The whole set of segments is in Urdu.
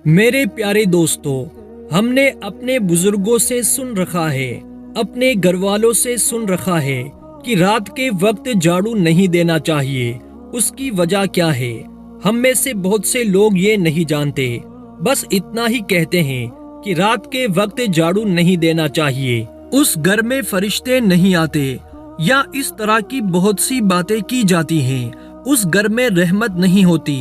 میرے پیارے دوستو، ہم نے اپنے بزرگوں سے سن رکھا ہے، اپنے گھر والوں سے سن رکھا ہے کہ رات کے وقت جھاڑو نہیں دینا چاہیے۔ اس کی وجہ کیا ہے؟ ہم میں سے بہت سے لوگ یہ نہیں جانتے، بس اتنا ہی کہتے ہیں کہ رات کے وقت جھاڑو نہیں دینا چاہیے، اس گھر میں فرشتے نہیں آتے، یا اس طرح کی بہت سی باتیں کی جاتی ہیں۔ اس گھر میں رحمت نہیں ہوتی،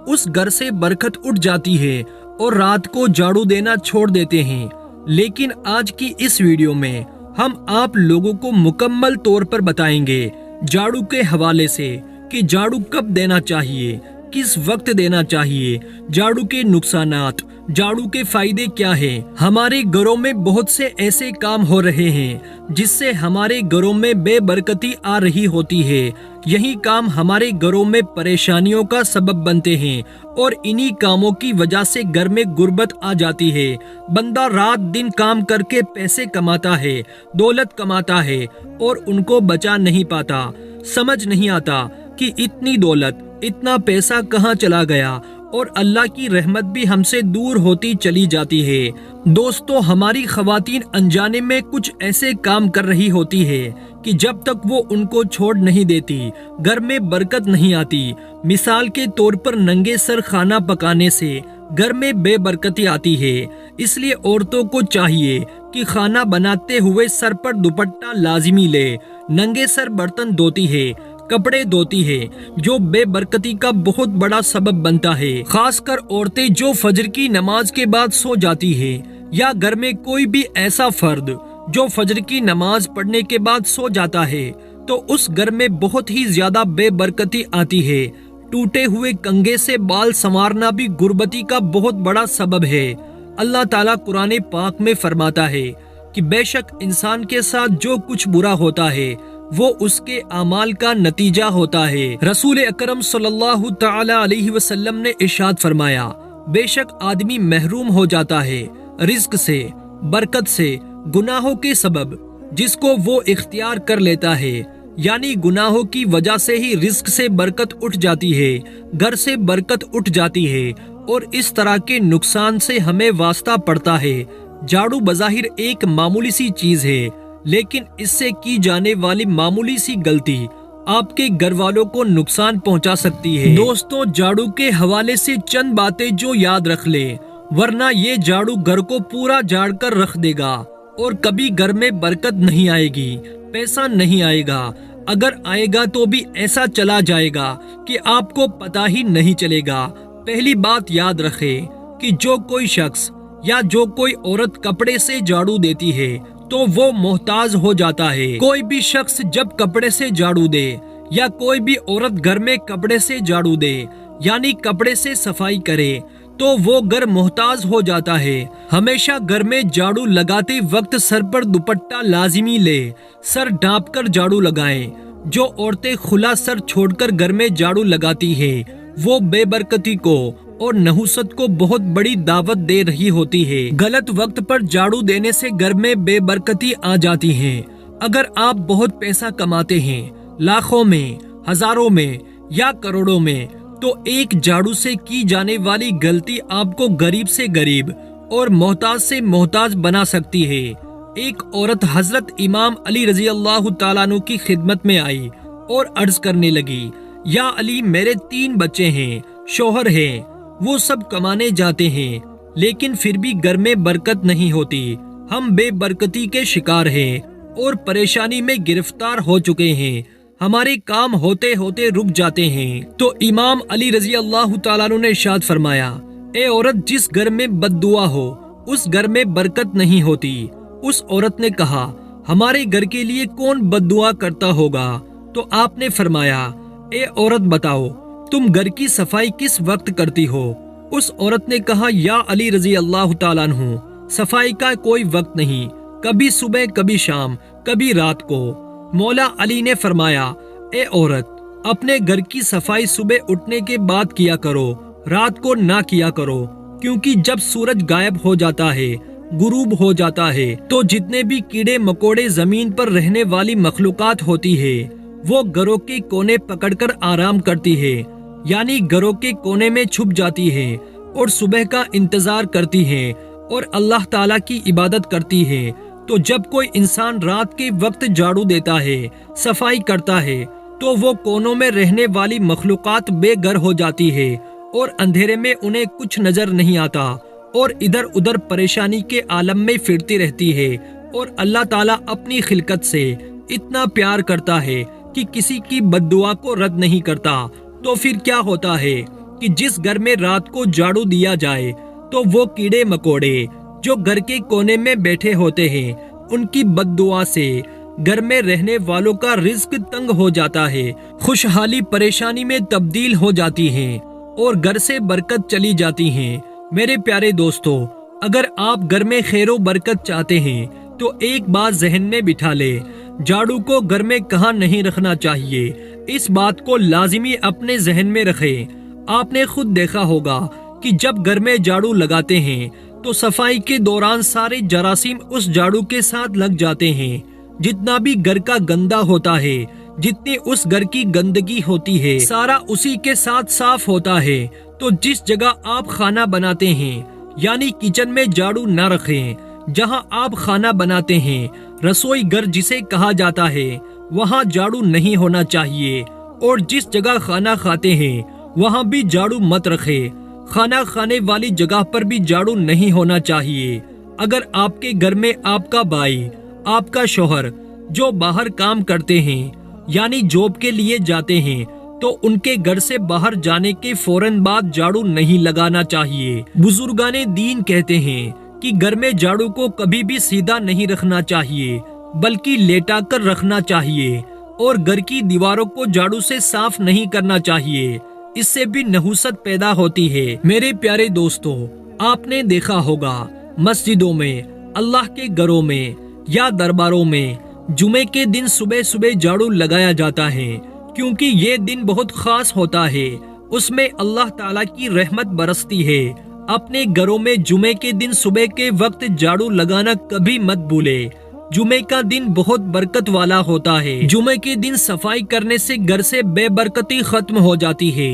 اس گھر سے برکت اٹھ جاتی ہے اور رات کو جھاڑو دینا چھوڑ دیتے ہیں۔ لیکن آج کی اس ویڈیو میں ہم آپ لوگوں کو مکمل طور پر بتائیں گے جھاڑو کے حوالے سے کہ جھاڑو کب دینا چاہیے، کس وقت دینا چاہیے، جھاڑو کے نقصانات، جھاڑو کے فائدے کیا ہیں۔ ہمارے گھروں میں بہت سے ایسے کام ہو رہے ہیں جس سے ہمارے گھروں میں بے برکتی آ رہی ہوتی ہے۔ یہی کام ہمارے گھروں میں پریشانیوں کا سبب بنتے ہیں اور انہی کاموں کی وجہ سے گھر میں غربت آ جاتی ہے۔ بندہ رات دن کام کر کے پیسے کماتا ہے، دولت کماتا ہے اور ان کو بچا نہیں پاتا۔ سمجھ نہیں آتا کہ اتنی دولت، اتنا پیسہ کہاں چلا گیا، اور اللہ کی رحمت بھی ہم سے دور ہوتی چلی جاتی ہے۔ دوستو، ہماری خواتین انجانے میں کچھ ایسے کام کر رہی ہوتی ہے کہ جب تک وہ ان کو چھوڑ نہیں دیتی گھر میں برکت نہیں آتی۔ مثال کے طور پر ننگے سر کھانا پکانے سے گھر میں بے برکتی آتی ہے۔ اس لیے عورتوں کو چاہیے کہ کھانا بناتے ہوئے سر پر دوپٹہ لازمی لے، ننگے سر برتن دھوتی ہے، کپڑے دھوتی ہے، جو بے برکتی کا بہت بڑا سبب بنتا ہے۔ خاص کر عورتیں جو فجر کی نماز کے بعد سو جاتی ہے، یا گھر میں کوئی بھی ایسا فرد جو فجر کی نماز پڑھنے کے بعد سو جاتا ہے، تو اس گھر میں بہت ہی زیادہ بے برکتی آتی ہے۔ ٹوٹے ہوئے کنگھے سے بال سنوارنا بھی غربتی کا بہت بڑا سبب ہے۔ اللہ تعالیٰ قرآن پاک میں فرماتا ہے کہ بے شک انسان کے ساتھ جو کچھ برا ہوتا ہے وہ اس کے اعمال کا نتیجہ ہوتا ہے۔ رسول اکرم صلی اللہ تعالی علیہ وسلم نے ارشاد فرمایا، بے شک آدمی محروم ہو جاتا ہے رزق سے، برکت سے، گناہوں کے سبب جس کو وہ اختیار کر لیتا ہے۔ یعنی گناہوں کی وجہ سے ہی رزق سے برکت اٹھ جاتی ہے، گھر سے برکت اٹھ جاتی ہے، اور اس طرح کے نقصان سے ہمیں واسطہ پڑتا ہے۔ جھاڑو بظاہر ایک معمولی سی چیز ہے، لیکن اس سے کی جانے والی معمولی سی غلطی آپ کے گھر والوں کو نقصان پہنچا سکتی ہے۔ دوستو، جھاڑو کے حوالے سے چند باتیں جو یاد رکھ لیں، ورنہ یہ جھاڑو گھر کو پورا جھاڑ کر رکھ دے گا اور کبھی گھر میں برکت نہیں آئے گی، پیسہ نہیں آئے گا۔ اگر آئے گا تو بھی ایسا چلا جائے گا کہ آپ کو پتہ ہی نہیں چلے گا۔ پہلی بات یاد رکھے کہ جو کوئی شخص یا جو کوئی عورت کپڑے سے جھاڑو دیتی ہے تو وہ محتاج ہو جاتا ہے۔ کوئی بھی شخص جب کپڑے سے جھاڑو دے، یا کوئی بھی عورت گھر میں کپڑے سے جھاڑو دے، یعنی کپڑے سے صفائی کرے، تو وہ گھر محتاج ہو جاتا ہے۔ ہمیشہ گھر میں جھاڑو لگاتے وقت سر پر دوپٹہ لازمی لے، سر ڈھانپ کر جھاڑو لگائیں۔ جو عورتیں کھلا سر چھوڑ کر گھر میں جھاڑو لگاتی ہیں وہ بے برکتی کو اور نحوست کو بہت بڑی دعوت دے رہی ہوتی ہے۔ غلط وقت پر جھاڑو دینے سے گھر میں بے برکتی آ جاتی ہے۔ اگر آپ بہت پیسہ کماتے ہیں، لاکھوں میں، ہزاروں میں یا کروڑوں میں، تو ایک جھاڑو سے کی جانے والی غلطی آپ کو غریب سے غریب اور محتاج سے محتاج بنا سکتی ہے۔ ایک عورت حضرت امام علی رضی اللہ تعالیٰ عنہ کی خدمت میں آئی اور عرض کرنے لگی، یا علی، میرے 3 بچے ہیں، شوہر ہیں، وہ سب کمانے جاتے ہیں، لیکن پھر بھی گھر میں برکت نہیں ہوتی۔ ہم بے برکتی کے شکار ہیں اور پریشانی میں گرفتار ہو چکے ہیں، ہمارے کام ہوتے ہوتے رک جاتے ہیں۔ تو امام علی رضی اللہ تعالیٰ عنہ نے ارشاد فرمایا، اے عورت، جس گھر میں بد دعا ہو اس گھر میں برکت نہیں ہوتی۔ اس عورت نے کہا، ہمارے گھر کے لیے کون بد دعا کرتا ہوگا؟ تو آپ نے فرمایا، اے عورت، بتاؤ تم گھر کی صفائی کس وقت کرتی ہو؟ اس عورت نے کہا، یا علی رضی اللہ تعالیٰ عنہ، صفائی کا کوئی وقت نہیں، کبھی صبح، کبھی شام، کبھی رات کو۔ مولا علی نے فرمایا، اے عورت، اپنے گھر کی صفائی صبح اٹھنے کے بعد کیا کرو، رات کو نہ کیا کرو، کیونکہ جب سورج غائب ہو جاتا ہے، غروب ہو جاتا ہے، تو جتنے بھی کیڑے مکوڑے زمین پر رہنے والی مخلوقات ہوتی ہے وہ گھروں کے کونے پکڑ کر آرام کرتی ہے، یعنی گھروں کے کونے میں چھپ جاتی ہے۔ اور صبح کا انتظار کرتی ہیں اور اللہ تعالیٰ کی عبادت کرتی ہیں، تو جب کوئی انسان رات کے وقت جھاڑو دیتا ہے، صفائی کرتا ہے، تو وہ کونوں میں رہنے والی مخلوقات بے گھر ہو جاتی ہے اور اندھیرے میں انہیں کچھ نظر نہیں آتا اور ادھر ادھر پریشانی کے عالم میں پھرتی رہتی ہے، اور اللہ تعالیٰ اپنی خلقت سے اتنا پیار کرتا ہے کہ کسی کی بد دعا کو رد نہیں کرتا۔ تو پھر کیا ہوتا ہے کہ جس گھر میں رات کو جھاڑو دیا جائے تو وہ کیڑے مکوڑے جو گھر کے کونے میں بیٹھے ہوتے ہیں، ان کی بد دعا سے گھر میں رہنے والوں کا رزق تنگ ہو جاتا ہے، خوشحالی پریشانی میں تبدیل ہو جاتی ہے اور گھر سے برکت چلی جاتی ہے۔ میرے پیارے دوستو، اگر آپ گھر میں خیر و برکت چاہتے ہیں تو ایک بات ذہن میں بٹھا لے، جھاڑو کو گھر میں کہاں نہیں رکھنا چاہیے، اس بات کو لازمی اپنے ذہن میں رکھیں۔ آپ نے خود دیکھا ہوگا کہ جب گھر میں جھاڑو لگاتے ہیں تو صفائی کے دوران سارے جراثیم اس جھاڑو کے ساتھ لگ جاتے ہیں، جتنا بھی گھر کا گندا ہوتا ہے، جتنی اس گھر کی گندگی ہوتی ہے، سارا اسی کے ساتھ صاف ہوتا ہے۔ تو جس جگہ آپ کھانا بناتے ہیں یعنی کچن میں جھاڑو نہ رکھیں، جہاں آپ کھانا بناتے ہیں، رسوئی گھر جسے کہا جاتا ہے، وہاں جھاڑو نہیں ہونا چاہیے، اور جس جگہ کھانا کھاتے ہیں وہاں بھی جھاڑو مت رکھیں۔ کھانا کھانے والی جگہ پر بھی جھاڑو نہیں ہونا چاہیے۔ اگر آپ کے گھر میں آپ کا بھائی، آپ کا شوہر جو باہر کام کرتے ہیں یعنی جاب کے لیے جاتے ہیں، تو ان کے گھر سے باہر جانے کے فوراً بعد جھاڑو نہیں لگانا چاہیے۔ بزرگان دین کہتے ہیں کہ گھر میں جھاڑو کو کبھی بھی سیدھا نہیں رکھنا چاہیے، بلکہ لیٹا کر رکھنا چاہیے، اور گھر کی دیواروں کو جھاڑو سے صاف نہیں کرنا چاہیے، اس سے بھی نحوست پیدا ہوتی ہے۔ میرے پیارے دوستو، آپ نے دیکھا ہوگا مسجدوں میں، اللہ کے گھروں میں یا درباروں میں جمعے کے دن صبح صبح جھاڑو لگایا جاتا ہے، کیونکہ یہ دن بہت خاص ہوتا ہے، اس میں اللہ تعالیٰ کی رحمت برستی ہے۔ اپنے گھروں میں جمعے کے دن صبح کے وقت جھاڑو لگانا کبھی مت بھولے۔ جمعے کا دن بہت برکت والا ہوتا ہے۔ جمعے کے دن صفائی کرنے سے گھر سے بے برکتی ختم ہو جاتی ہے،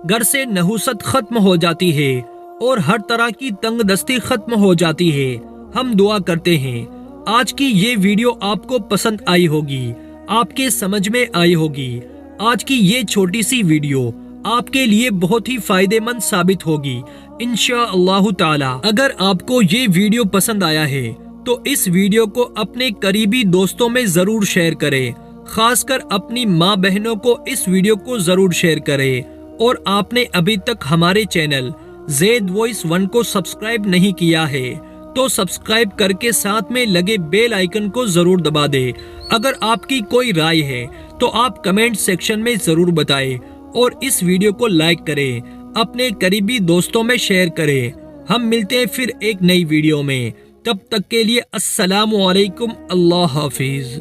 گھر سے نحوست ختم ہو جاتی ہے، اور ہر طرح کی تنگ دستی ختم ہو جاتی ہے۔ ہم دعا کرتے ہیں آج کی یہ ویڈیو آپ کو پسند آئی ہوگی، آپ کے سمجھ میں آئی ہوگی۔ آج کی یہ چھوٹی سی ویڈیو آپ کے لیے بہت ہی فائدے مند ثابت ہوگی انشاءاللہ تعالی۔ اگر آپ کو یہ ویڈیو پسند آیا ہے تو اس ویڈیو کو اپنے قریبی دوستوں میں ضرور شیئر کریں، خاص کر اپنی ماں بہنوں کو اس ویڈیو کو ضرور شیئر کریں، اور آپ نے ابھی تک ہمارے چینل زید وائس 1 کو سبسکرائب نہیں کیا ہے تو سبسکرائب کر کے ساتھ میں لگے بیل آئیکن کو ضرور دبا دیں۔ اگر آپ کی کوئی رائے ہے تو آپ کمنٹ سیکشن میں ضرور بتائیں، اور اس ویڈیو کو لائک کریں، اپنے قریبی دوستوں میں شیئر کریں۔ ہم ملتے ہیں پھر ایک نئی ویڈیو میں، تب تک کے لیے السلام علیکم، اللہ حافظ۔